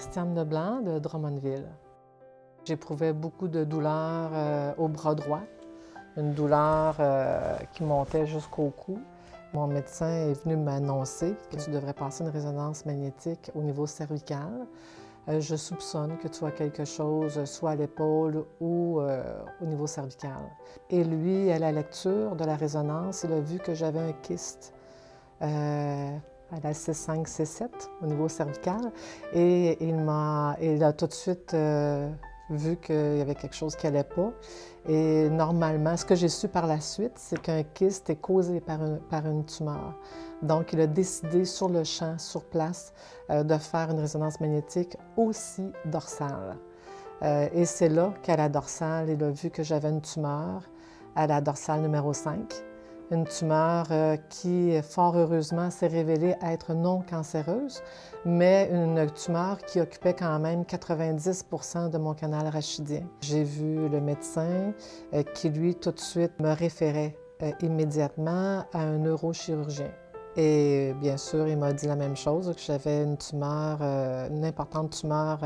Christiane Leblanc de Drummondville. J'éprouvais beaucoup de douleur au bras droit, une douleur qui montait jusqu'au cou. Mon médecin est venu m'annoncer que tu devrais passer une résonance magnétique au niveau cervical. Je soupçonne que tu as quelque chose, soit à l'épaule ou au niveau cervical. Et lui, à la lecture de la résonance, il a vu que j'avais un kyste à la C5, C7 au niveau cervical. Et il a tout de suite vu qu'il y avait quelque chose qui n'allait pas. Et normalement, ce que j'ai su par la suite, c'est qu'un kyste est causé par une tumeur. Donc, il a décidé sur le champ, sur place, de faire une résonance magnétique aussi dorsale. Et c'est là qu'à la dorsale, il a vu que j'avais une tumeur à la dorsale numéro 5. Une tumeur qui, fort heureusement, s'est révélée être non cancéreuse, mais une tumeur qui occupait quand même 90% de mon canal rachidien. J'ai vu le médecin qui, lui, tout de suite, me référait immédiatement à un neurochirurgien. Et bien sûr, il m'a dit la même chose, que j'avais une tumeur, une importante tumeur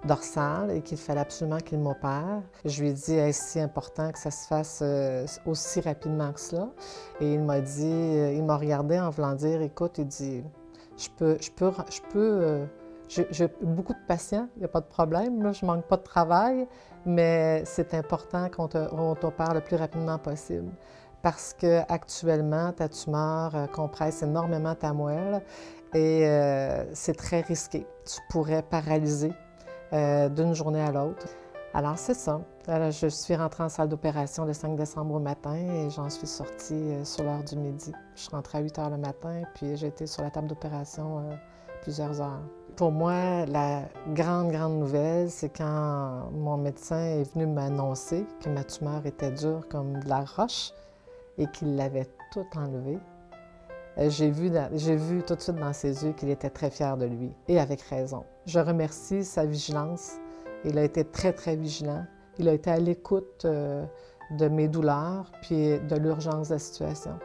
dorsale et qu'il fallait absolument qu'il m'opère. Je lui ai dit, est-ce si important que ça se fasse aussi rapidement que cela? Et il m'a dit, il m'a regardé en voulant dire, écoute, il dit, j'ai beaucoup de patients, il n'y a pas de problème, là, je ne manque pas de travail, mais c'est important qu'on t'opère le plus rapidement possible. Parce qu'actuellement, ta tumeur compresse énormément ta moelle et c'est très risqué. Tu pourrais paralyser d'une journée à l'autre. Alors, c'est ça. Alors, je suis rentrée en salle d'opération le 5 décembre au matin et j'en suis sortie sur l'heure du midi. Je suis rentrée à 8 heures le matin, puis j'ai été sur la table d'opération plusieurs heures. Pour moi, la grande nouvelle, c'est quand mon médecin est venu m'annoncer que ma tumeur était dure comme de la roche et qu'il l'avait tout enlevé. J'ai vu tout de suite dans ses yeux qu'il était très fier de lui, et avec raison. Je remercie sa vigilance. Il a été très vigilant. Il a été à l'écoute de mes douleurs puis de l'urgence de la situation.